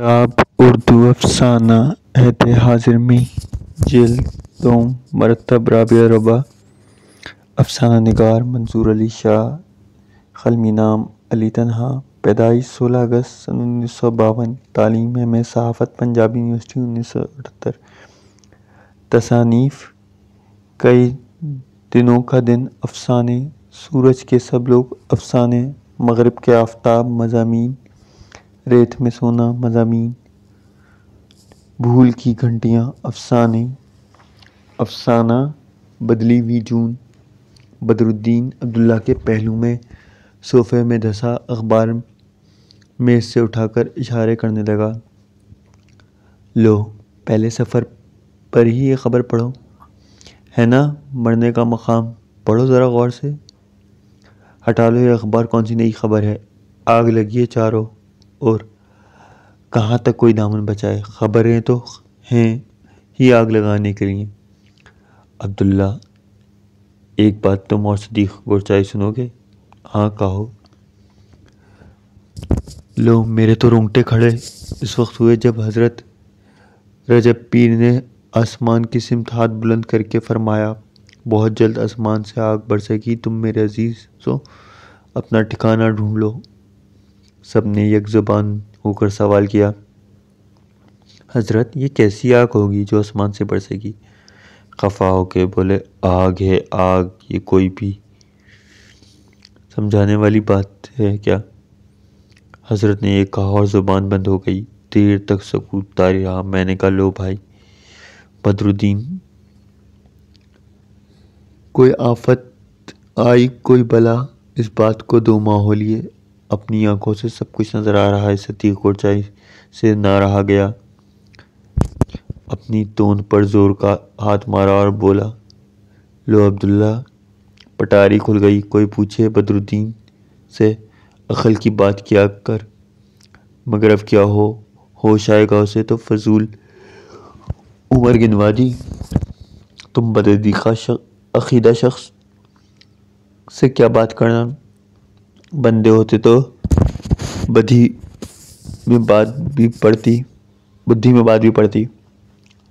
کتاب اردو افسانہ عہد حاضر میں جلد دوم مرتب رابعہ ربع افسانہ نگار منظور علی شاہ قلمی نام علی تنہا پیدائش 16 اگست سن 1952 تعلیم میں صحافت پنجاب یونیورسٹی 1978 تصانیف کئی دنوں کا دن افسانے سورج کے سب لوگ افسانے مغرب کے آفتاب مضامین ریت میں سونا مضامین بھول کی گھنٹیاں افسانہ بدلی ہوئی جون بدر الدین عبداللہ کے پہلو میں صوفے میں دھسا اخبار میز سے اٹھا کر اشارے کرنے لگا۔ لو پہلے سفر پر ہی یہ خبر پڑھو، ہے نا مرنے کا مقام، پڑھو ذرا غور سے۔ ہٹا لو یہ اخبار، کون سی نئی خبر ہے؟ آگ لگی ہے چاروں اور کہاں تک کوئی دامن بچائے، خبریں تو ہیں ہی آگ لگانے کے لیے۔ عبداللہ ایک بات تم اور صدیق گورچائی سنو گے؟ ہاں کہو۔ لو میرے تو رونگٹے کھڑے اس وقت ہوئے جب حضرت رجب پیر نے آسمان کی سمت ہاتھ بلند کر کے فرمایا، بہت جلد آسمان سے آگ برسے گی، تم میرے عزیزو اپنا ٹھکانہ ڈھونڈ لو۔ سب نے یک زبان ہو کر سوال کیا، حضرت یہ کیسی آگ ہوگی جو آسمان سے برسے گی؟ خفا ہو کے بولے، آگ ہے آگ، یہ کوئی بھی سمجھانے والی بات ہے کیا؟ حضرت نے یہ کہا اور زبان بند ہو گئی۔ دیر تک سکوت طاری رہا۔ میں نے کہا، لو بھائی بدر الدین، کوئی آفت آئی، کوئی بلا، اس بات کو 2 ماہ ہو لیے، اپنی آنکھوں سے سب کچھ نظر آ رہا ہے۔ صدیق گورچائی سے نہ رہا گیا، اپنی توند پر زور کا ہاتھ مارا اور بولا، لو عبداللہ پٹاری کھل گئی، کوئی پوچھے بدر الدین سے عقل کی بات کیا کر، مگر اب کیا ہوش آئے گا اسے تو فضول عمر گنوا دی۔ تم بدعقیدہ شخص سے کیا بات کرنا، بندے ہوتے تو بدھی میں بات بھی پڑتی۔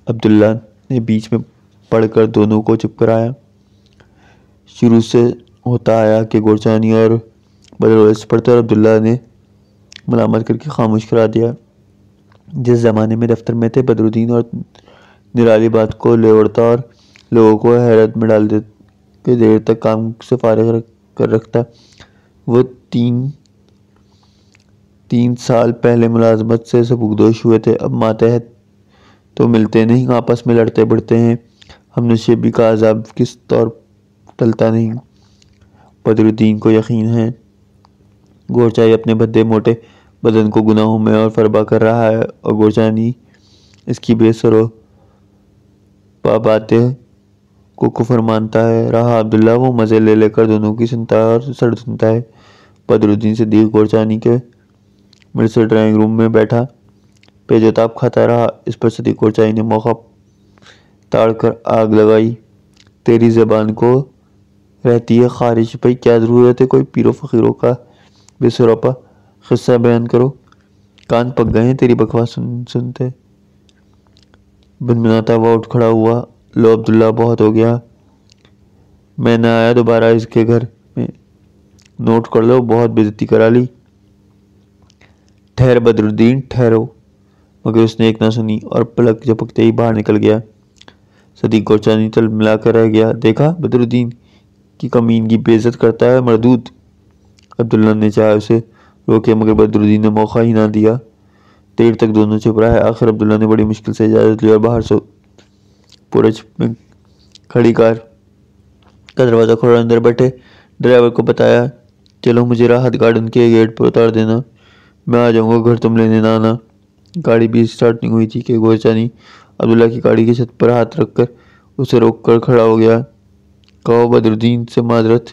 عبداللہ نے بیچ میں پڑھ کر دونوں کو چپ کرایا۔ شروع سے ہوتا آیا کہ گورچانی اور بدر ویسے پڑھتے اور عبداللہ نے ملامت کر کے خاموش کرا دیا۔ جس زمانے میں دفتر میں تھے، بدر الدین اور نرالی بات کو لے اڑتا اور لوگوں کو حیرت میں ڈال دے کے دیر تک کام سے فارغ کر رکھتا، وہ 3 سال پہلے ملازمت سے سبکدوش ہوئے تھے، اب ماتحت تو ملتے نہیں، آپس میں لڑتے بڑھتے ہیں، ہم نشیبی کا عذاب کس طور ٹلتا نہیں۔ بدر الدین کو یقین ہے گورچائی اپنے بھدے موٹے بدن کو گناہوں میں اور فربا کر رہا ہے اور گورچانی اس کی بے سر و پا باتیں کو کفر مانتا ہے رہا۔ عبداللہ وہ مزے لے کر دونوں کی سنتا ہے اور سڑ سنتا ہے۔ بدر الدین صدیق گورچانی کے مرصد ڈرائنگ روم میں بیٹھا پیج و تاب کھاتا رہا۔ اس پر صدیق گورچائی نے موقع تاڑ کر آگ لگائی، تیری زبان کو رہتی ہے خارش بھائی، کیا ضرورت ہے کوئی پیرو فقیروں کا بے سراپا قصہ بیان کرو، کان پک گئے ہیں تیری بکواس سنتے۔ بنبناتا ہوا اٹھ کھڑا ہوا، لو عبداللہ بہت ہو گیا، میں نہ آیا دوبارہ اس کے گھر میں، نوٹ کر لو، بہت بے عزتی کرا لی۔ ٹھہر بدر الدین ٹھہرو، مگر اس نے ایک نہ سنی اور پلک جھپکتے ہی باہر نکل گیا۔ صدیق گورچانی تل ملا کر رہ گیا، دیکھا بدر الدین کی کمینگی، بے عزت کرتا ہے مردود۔ عبداللہ نے چاہا اسے روکے مگر بدر الدین نے موقع ہی نہ دیا۔ دیر تک دونوں چپ رہے، آخر عبداللہ نے بڑی مشکل سے اجازت لی اور باہر پورچ میں کھڑی کار کا دروازہ کھولا اور اندر بیٹھے ڈرائیور کو بتایا، چلو مجھے راحت گارڈن کے گیٹ پر اتار دینا، میں آ جاؤں گا گھر، تم لینے نہ آنا۔ گاڑی بھی اسٹارٹ نہیں ہوئی تھی کہ گورچانی عبداللہ کی گاڑی کی چھت پر ہاتھ رکھ کر اسے روک کر کھڑا ہو گیا۔ کہو بدر الدین سے معذرت،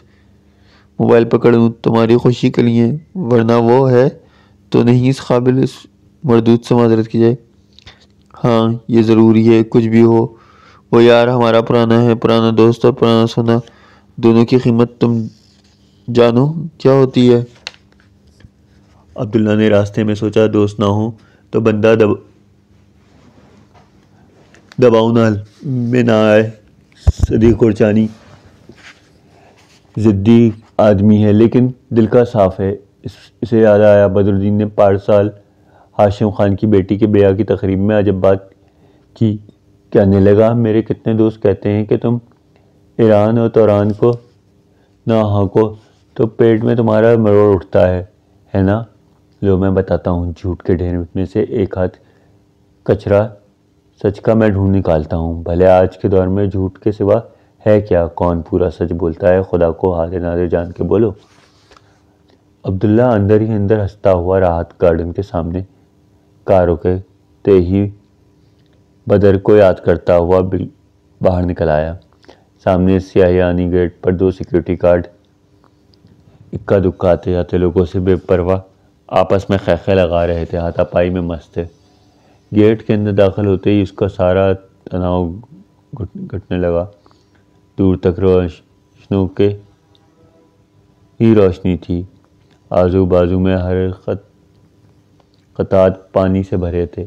موبائل پکڑ لوں تمہاری خوشی کے لیے، ورنہ وہ ہے تو نہیں اس قابل اس مردود سے معذرت کی جائے۔ ہاں یہ ضروری ہے، کچھ بھی ہو وہ یار ہمارا پرانا ہے، پرانا دوست اور پرانا سونا، دونوں کی قیمت تم جانو کیا ہوتی ہے۔ عبداللہ نے راستے میں سوچا، دوست نہ ہوں تو بندہ دباؤ نال میں نہ آئے۔ صدیق قرچانی ضدی آدمی ہے لیکن دل کا صاف ہے۔ اسے یاد آیا بدر الدین نے 5 سال ہاشم خان کی بیٹی کے بیاہ کی تقریب میں عجب بات کی۔ کہنے لگا میرے کتنے دوست کہتے ہیں کہ تم ایران اور توران کو نہ ہانکو تو پیٹ میں تمہارا مروڑ اٹھتا ہے نا؟ لو میں بتاتا ہوں۔ جھوٹ کے ڈھیر میں سے ایک ہاتھ کچرا سچ کا میں ڈھونڈ نکالتا ہوں۔ بھلے آج کے دور میں جھوٹ کے سوا ہے کیا؟ کون پورا سچ بولتا ہے؟ خدا کو حاضر ناظر جان کے بولو۔ عبداللہ اندر ہی اندر ہنستا ہوا راحت گارڈن کے سامنے کار روکتے ہی بدر کو یاد کرتا ہوا باہر نکل آیا۔ سامنے سیاہیانی گیٹ پر 2 سیکیورٹی گارڈ اکا دکا آتے جاتے لوگوں سے بے پرواہ آپس میں خیخے لگا رہے تھے، ہاتھا پائی میں مست تھے۔ گیٹ کے اندر داخل ہوتے ہی اس کا سارا تناؤ گھٹنے لگا۔ دور تک روشنوں کے ہی روشنی تھی، آزو بازو میں ہر خطوط پانی سے بھرے تھے۔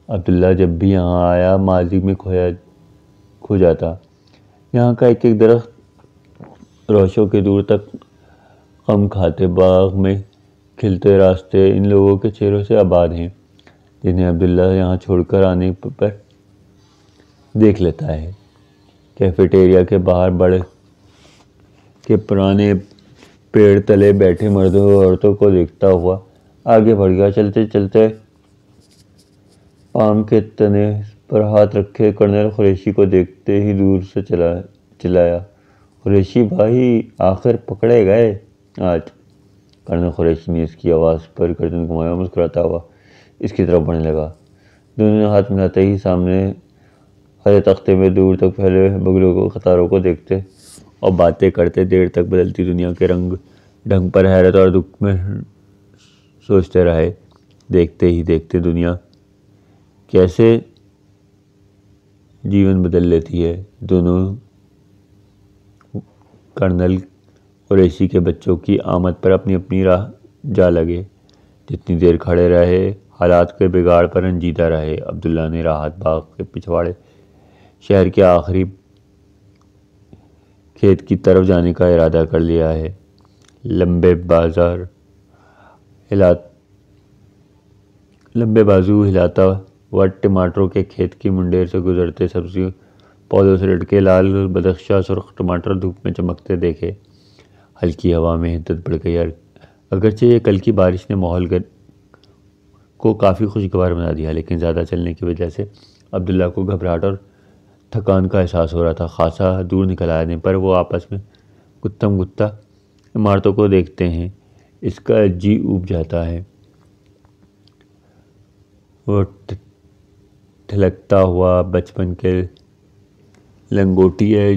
عبداللہ جب بھی یہاں آیا ماضی میں کھو جاتا۔ یہاں کا ایک ایک درخت روشوں کے دور تک غم کھاتے باغ میں کھلتے راستے ان لوگوں کے چہروں سے آباد ہیں جنہیں عبداللہ یہاں چھوڑ کر آنے پر دیکھ لیتا ہے۔ کیفیٹیریا کے باہر بڑھ کے پرانے پیڑ تلے بیٹھے مردوں اور عورتوں کو دیکھتا ہوا آگے بڑھ گیا۔ چلتے چلتے پام کے تنے پر ہاتھ رکھے کرنل قریشی کو دیکھتے ہی دور سے چلایا، قریشی بھائی آخر پکڑے گئے آج۔ کرنل قریشی نے اس کی آواز پر گردن گھمایا، مسکراتا ہوا اس کی طرف بڑھنے لگا۔ دونوں نے ہاتھ ملاتے ہی سامنے ہرے تختے میں دور تک پھیلے بگلوں کو قطاروں کو دیکھتے اور باتیں کرتے دیر تک بدلتی دنیا کے رنگ ڈھنگ پر حیرت اور دکھ میں سوچتے رہے۔ دیکھتے ہی دیکھتے دنیا کیسے جیون بدل لیتی ہے۔ دونوں کرنل قریشی کے بچوں کی آمد پر اپنی اپنی راہ جا لگے۔ جتنی دیر کھڑے رہے حالات کے بگاڑ پر رنجیدہ رہے۔ عبداللہ نے راحت باغ کے پچھواڑے شہر کے آخری کھیت کی طرف جانے کا ارادہ کر لیا ہے۔ لمبے بازو ہلاتا ہوا ٹماٹروں کے کھیت کی منڈیر سے گزرتے سبزی پودوں سے لٹکے لال بدخشاں سرخ ٹماٹر دھوپ میں چمکتے دیکھے۔ ہلکی ہوا میں حدت بڑھ گئی۔ اگرچہ یہ کل کی بارش نے ماحول کو کافی خوشگوار بنا دیا لیکن زیادہ چلنے کی وجہ سے عبداللہ کو گھبراہٹ اور تھکان کا احساس ہو رہا تھا۔ خاصا دور نکل آنے پر وہ آپس میں گتم گتا عمارتوں کو دیکھتے ہیں، اس کا جی اوب جاتا ہے۔ وہ ٹھلکتا ہوا بچپن کے لنگوٹیے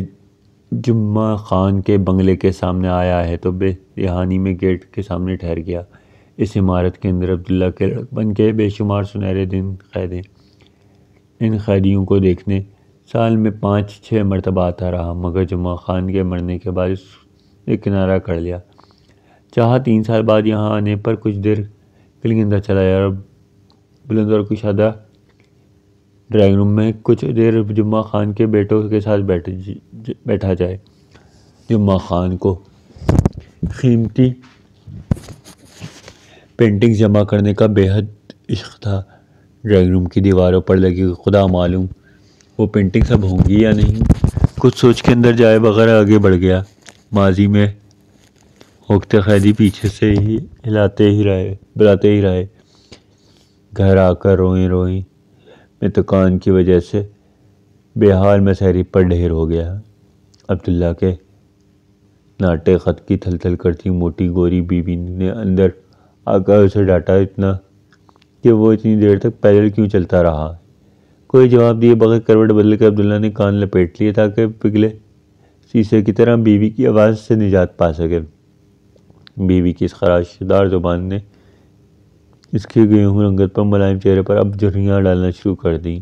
جمعہ خان کے بنگلے کے سامنے آیا ہے تو بے رحانی میں گیٹ کے سامنے ٹھہر گیا۔ اس عمارت کے اندر عبداللہ کے لڑکپن کے بے شمار سنہرے دن قید ہیں۔ ان قیدیوں کو دیکھنے سال میں 5-6 مرتبہ آتا رہا مگر جمعہ خان کے مرنے کے بعد اس نے کنارہ کر لیا۔ چاہا 3 سال بعد یہاں آنے پر کچھ دیر کے لیے اندر چلا جائے اور بلند اور کشادہ ڈرائنگ روم میں کچھ دیر جمعہ خان کے بیٹوں کے ساتھ بیٹھا جائے۔ جمعہ خان کو قیمتی پینٹنگز جمع کرنے کا بے حد عشق تھا۔ ڈرائنگ روم کی دیواروں پر لگی خدا معلوم وہ پینٹنگز اب ہوں گی یا نہیں۔ کچھ سوچ کے اندر جائے بغیر آگے بڑھ گیا۔ ماضی میں ہوکتے قیدی پیچھے سے ہی بلاتے ہی رہے۔ گھر آ کر روئیں میں تکان کی وجہ سے بے حال مسحری پر ڈھیر ہو گیا۔ عبداللہ کے ناٹے خط کی تھل تھل کرتی موٹی گوری بیوی نے اندر آ کر اسے ڈانٹا اتنا کہ وہ اتنی دیر تک پیدل کیوں چلتا رہا۔ کوئی جواب دیے بغیر کروٹ بدل کے عبداللہ نے کان لپیٹ لیے تاکہ پگھلے شیشے کی طرح بیوی کی آواز سے نجات پا سکے۔ بیوی کی اس خراشدار زبان نے اس کی گیہوں رنگت پر ملائم چہرے پر اب جھریاں ڈالنا شروع کر دیں۔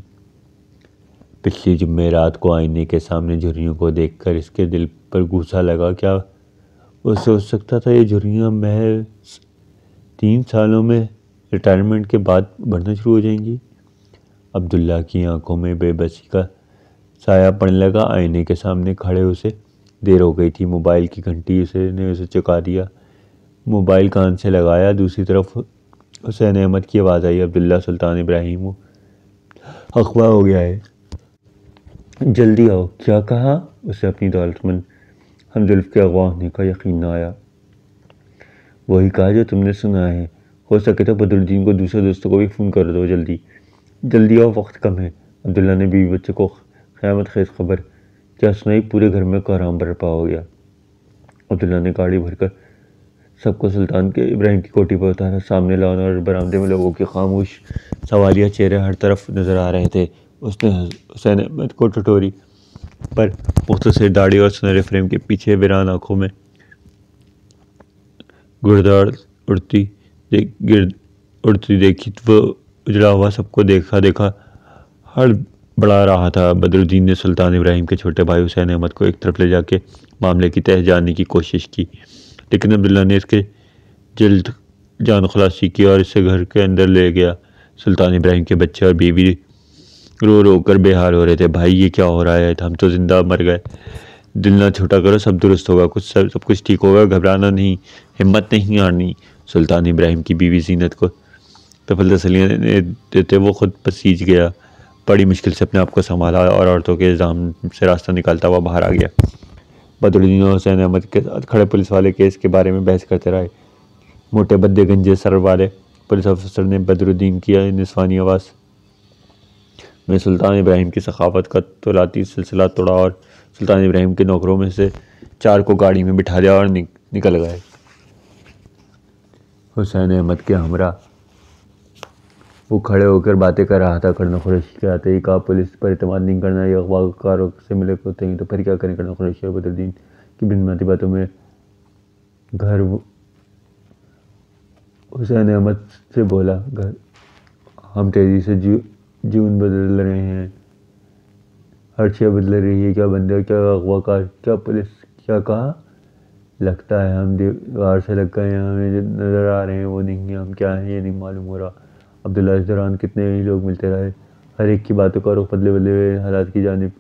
پچھلی جمعے رات کو آئینے کے سامنے جھریوں کو دیکھ کر اس کے دل پر گھوسا لگا۔ کیا وہ سوچ سکتا تھا یہ جھریاں محض 3 سالوں میں ریٹائرمنٹ کے بعد بڑھنا شروع ہو جائیں گی۔ عبداللہ کی آنکھوں میں بے بسی کا سایہ پڑنے لگا۔ آئینے کے سامنے کھڑے اسے دیر ہو گئی تھی۔ موبائل کی گھنٹی نے اسے چکا دیا۔ موبائل کان سے لگایا۔ دوسری طرف حسین احمد کی آواز آئی، عبداللہ، سلطان ابراہیم اغوا ہو گیا ہے، جلدی آؤ۔ کیا کہا؟ اسے اپنی دولت مند ہمزلف کے اغوا ہونے کا یقین نہ آیا۔ وہی کہا جو تم نے سنا ہے۔ ہو سکے تو بدرالدین کو دوسرے دوستوں کو بھی فون کر دو، جلدی آؤ، وقت کم ہے۔ عبداللہ نے بیوی بچے کو قیامت خیز خبر کیا سنائی۔ پورے گھر میں کوہرام برپا ہو گیا۔ عبداللہ نے گاڑی بھر کر سب کو سلطان کے ابراہیم کی کوٹھی پر اتارا۔ سامنے لان اور برآمدے میں لوگوں کے خاموش سوالیہ چہرے ہر طرف نظر آ رہے تھے۔ اس نے حسین احمد کو ٹٹوری پر مختصر داڑھی اور سنہرے فریم کے پیچھے ویران آنکھوں میں گرداڑ اڑتی دیکھی۔ وہ اجڑا ہوا سب کو دیکھا ہڑبڑا رہا تھا۔ بدرالدین نے سلطان ابراہیم کے چھوٹے بھائی حسین احمد کو ایک طرف لے جا کے معاملے کی تہہ جاننے کی کوشش کی، لیکن عبداللہ نے اس کے جلد جان خلاصی کی اور اسے گھر کے اندر لے گیا۔ سلطان ابراہیم کے بچے اور بیوی رو رو کر بے حال ہو رہے تھے۔ بھائی، یہ کیا ہو رہا ہے؟ ہم تو زندہ مر گئے۔ دل نہ چھوٹا کرو، سب درست ہوگا، سب کچھ ٹھیک ہوگا، گھبرانا نہیں، ہمت نہیں ہارنی۔ سلطان ابراہیم کی بیوی زینت کو تفل تسلیاں دیتے وہ خود پسیج گیا۔ بڑی مشکل سے اپنے آپ کو سنبھالا اور عورتوں کے الزام سے راستہ نکالتا ہوا باہر آ گیا۔ بدرالدین اور حسین احمد کے ساتھ کھڑے پولیس والے کیس کے بارے میں بحث کرتے رہے۔ موٹے بدے گنجے سر والے پولیس افسر نے بدرالدین کی نسوانی آواز میں سلطان ابراہیم کی سخاوت کا تولاتی سلسلہ توڑا اور سلطان ابراہیم کے نوکروں میں سے 4 کو گاڑی میں بٹھا دیا اور نکل گئے۔ حسین احمد کے ہمراہ وہ کھڑے ہو کر باتیں کر رہا تھا۔ کرنا قریشی کے آتے ہی کہا، پولیس پر اعتماد نہیں کرنا، یہ اغوا کاروں سے ملے ہوتے ہیں تو پھر کیا کریں؟ کرنا قریشی اور بدرالدین کی بنیادی باتوں میں گھر حسین احمد سے بولا، ہم تیزی سے جون بدل رہے ہیں، ہر شے بدل رہی ہے، کیا بندے، کیا اغوا کار، کیا پولیس۔ کیا کہا؟ لگتا ہے ہم دیوار سے لگ گئے ہیں، ہمیں جو نظر آ رہے ہیں وہ نہیں ہیں، ہم کیا ہیں یہ نہیں معلوم ہو رہا۔ عبداللہ، اس دوران کتنے ہی لوگ ملتے رہے، ہر ایک کی باتوں کا رخ بدلے ہوئے حالات کی جانب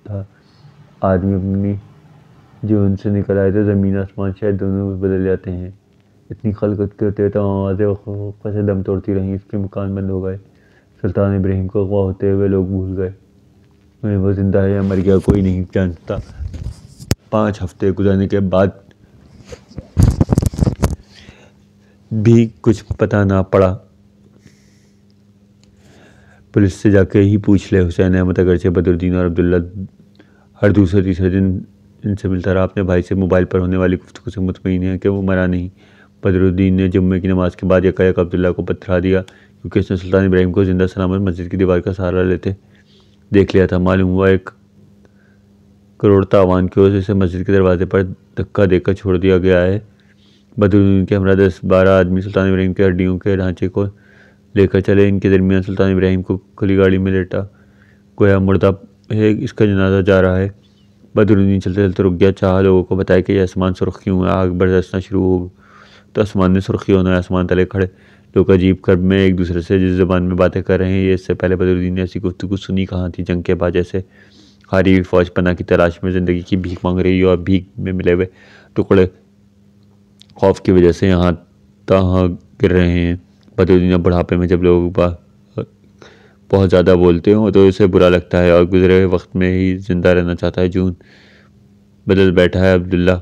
تھا۔ آدمی اپنی جون سے نکل آئے تو زمین آسمان شاید دونوں بدل جاتے ہیں۔ اتنی خلقت کے ہوتے تمام آوازیں وقفہ سے دم توڑتی رہیں، اس کے مکان بند ہو گئے۔ سلطان ابراہیم کو اغوا ہوتے ہوئے لوگ بھول گئے، وہ زندہ ہے یا مر گیا کوئی نہیں جانتا۔ 5 ہفتے گزرنے کے بعد بھی کچھ پتہ نہ پڑا۔ پولیس سے جا کے ہی پوچھ لے۔ حسین احمد اگرچہ بدرالدین اور عبداللہ ہر دوسرے تیسرے دن ان سے ملتا رہا، اپنے بھائی سے موبائل پر ہونے والی گفتگو سے مطمئن ہے کہ وہ مرا نہیں۔ بدرالدین نے جمعے کی نماز کے بعد یکایک عبداللہ کو پتھرا دیا، کیونکہ اس نے سلطان ابراہیم کو زندہ سلامت مسجد کی دیوار کا سہارا لیتے دیکھ لیا تھا۔ معلوم ہوا 1 کروڑ تاوان کی وجہ سے مسجد کے دروازے پر دھکا دے کر چھوڑ دیا گیا ہے۔ بدرالدین کے ہمراہ 10-12 آدمی سلطان ابراہیم کے ہڈیوں کے ڈھانچے کو لے کر چلے۔ ان کے درمیان سلطان ابراہیم کو کھلی گاڑی میں لیٹا گویا مردہ ہے، اس کا جنازہ جا رہا ہے۔ بدرالدین چلتے چلتے رک گیا، چاہا لوگوں کو بتائے کہ یہ آسمان سرخ کیوں ہے۔ آگ برسنا شروع ہو تو آسمان نے سرخی ہونا ہے۔ آسمان تلے کھڑے لوگ عجیب کرب میں ایک دوسرے سے جس زبان میں باتیں کر رہے ہیں، یہ اس سے پہلے بدرالدین نے ایسی گفتگو سنی کہاں تھی۔ جنگ کے بعد جیسے ہاری ہوئی فوج پناہ کی تلاش میں زندگی کی بھیک مانگ رہی ہو اور بھیک میں ملے ہوئے ٹکڑے خوف کی وجہ سے یہاں تہاں گر رہے ہیں۔ بدرالدین اب بڑھاپے میں جب لوگ بہت زیادہ بولتے ہوں تو اسے برا لگتا ہے اور گزرے ہوئے وقت میں ہی زندہ رہنا چاہتا ہے۔ جون بدل بیٹھا ہے، عبداللہ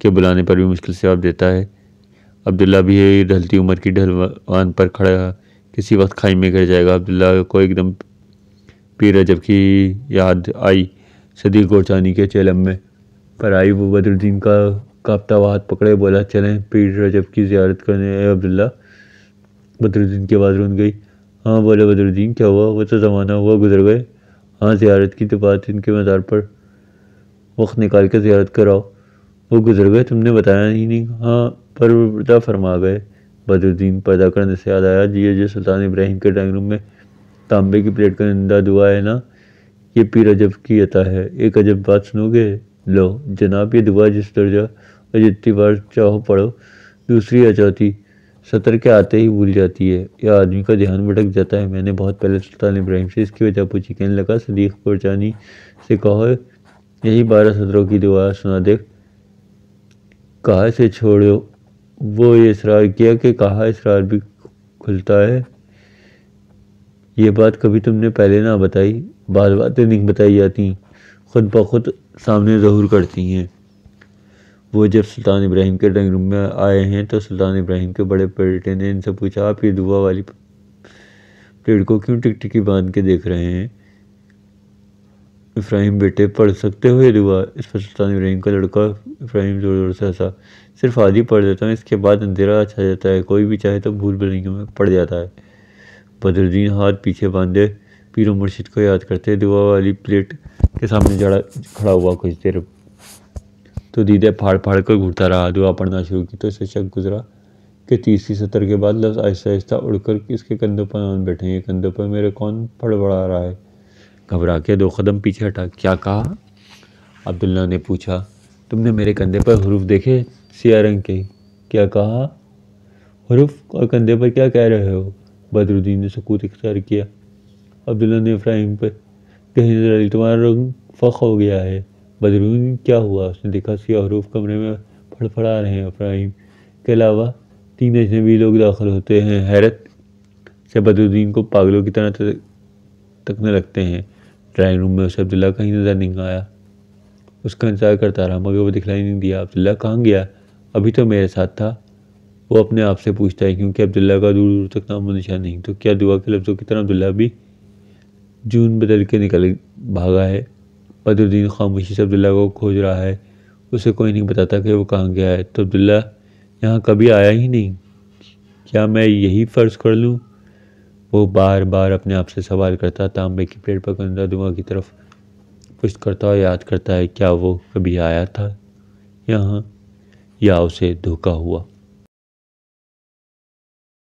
کے بلانے پر بھی مشکل سے جواب دیتا ہے۔ عبداللہ بھی ڈھلتی عمر کی ڈھلوان پر کھڑا کسی وقت کھائی میں گر جائے گا۔ عبداللہ کو ایک دم پیر رجب کی یاد آئی۔ صدیق گورچانی کے چیلم میں پر آئی۔ وہ بدرالدین کا کانپتا ہوا ہاتھ پکڑے بولا، چلیں پیر رجب کی زیارت کرنے۔ اے عبداللہ! بدرالدین کی آواز رون گئی۔ ہاں بولے بدرالدین، کیا ہوا؟ وہ تو زمانہ ہوا گزر گئے۔ ہاں، زیارت کی تو بات، ان کے مزار پر وقت نکال کے زیارت کراؤ۔ وہ گزر گئے، تم نے بتایا ہی نہیں۔ ہاں، پردہ فرما گئے۔ بدرالدین پردہ کرنے سے یاد آیا، یہ جو سلطان ابراہیم کے ڈرائنگ روم میں تانبے کی پلیٹ کا نندا دعا ہے نا، یہ پیر رجب کی عطا ہے۔ ایک عجب بات سنو گے؟ لو جناب، یہ دعا جس درجہ اور جتنی بار چاہو پڑھو۔ دوسری اچوتی سطر کے آتے ہی بھول جاتی ہے یا آدمی کا دھیان بھٹک جاتا ہے۔ میں نے بہت پہلے سلطان ابراہیم سے اس کی وجہ پوچھی، کہنے لگا صدیق پرچانی سے کہو یہی 12 سطروں کی دعا سنا دے۔ کہا سے چھوڑو، وہ یہ اصرار کیا کہ کہا اسرار بھی کھلتا ہے۔ یہ بات کبھی تم نے پہلے نہ بتائی۔ بعض باتیں نہیں بتائی جاتی، خود بخود سامنے ظہور کرتی ہیں۔ وہ جب سلطان ابراہیم کے ڈرائنگ روم میں آئے ہیں تو سلطان ابراہیم کے بڑے بیٹے نے ان سے پوچھا، آپ یہ دعا والی پلیٹ کو کیوں ٹکٹکی باندھ کے دیکھ رہے ہیں؟ ابراہیم بیٹے پڑھ سکتے ہو یہ دعا؟ اس پر سلطان ابراہیم کا لڑکا ابراہیم زور زور سے ہنسا، صرف آدھی پڑھ دیتا ہوں، اس کے بعد اندھیرا چھا جاتا ہے، کوئی بھی چاہے تو بھول بھلائیوں میں پڑ جاتا ہے۔ بدرالدین ہاتھ پیچھے باندھے پیر و مرشد کو یاد کرتے دعا والی پلیٹ کے سامنے کھڑا ہوا۔ کچھ دیر تو دیدے پھاڑ پھاڑ کر گھٹتا رہا۔ دعا پڑھنا شروع کی تو اسے شک گزرا کہ تیسری سطر کے بعد لفظ آہستہ آہستہ اڑ کر اس کے کندھوں پر آن بیٹھے ہیں۔ یہ کندھوں پر میرے کون پڑبڑا رہا ہے؟ گھبرا کے 2 قدم پیچھے ہٹا۔ کیا کہا؟ عبداللہ نے پوچھا۔ تم نے میرے کندھے پر حروف دیکھے سیاہ رنگ کے؟ کیا کہا؟ حروف اور کندھے پر کیا کہہ رہے ہو؟ بدرالدین نے سکوت اختیار کیا۔ عبداللہ نے ابراہیم پر گہری نظر ڈالی۔ تمہارا رنگ فخ ہو گیا ہے۔ بدرالدین کیا ہوا؟ اس نے دیکھا سیاہ حروف کمرے میں پھڑ پھڑا رہے ہیں۔ ابراہیم کے علاوہ 3 اجنبی لوگ داخل ہوتے ہیں۔ حیرت سے بدرالدین کو پاگلوں کی طرح تکنے لگتے ہیں۔ ڈرائنگ روم میں اسے عبداللہ کہیں نظر نہیں آیا۔ اس کا انتظار کرتا رہا مگر وہ دکھلائی نہیں دیا۔ عبداللہ کہاں گیا؟ ابھی تو میرے ساتھ تھا، وہ اپنے آپ سے پوچھتا ہے، کیونکہ عبداللہ کا دور دور تک نام و نشان نہیں۔ تو کیا دعا کے لفظوں کی طرح عبداللہ بھی جون بدل کے نکل بھاگا ہے؟ بدرالدین خاموشی سے عبداللہ کو کھوج رہا ہے، اسے کوئی نہیں بتاتا کہ وہ کہاں گیا ہے۔ تو عبداللہ یہاں کبھی آیا ہی نہیں، کیا میں یہی فرض کر لوں؟ وہ بار بار اپنے آپ سے سوال کرتا، تانبے کی پلیٹ پر کندھا دعا کی طرف پشت کرتا اور یاد کرتا ہے، کیا وہ کبھی آیا تھا یہاں یا اسے دھوکہ ہوا؟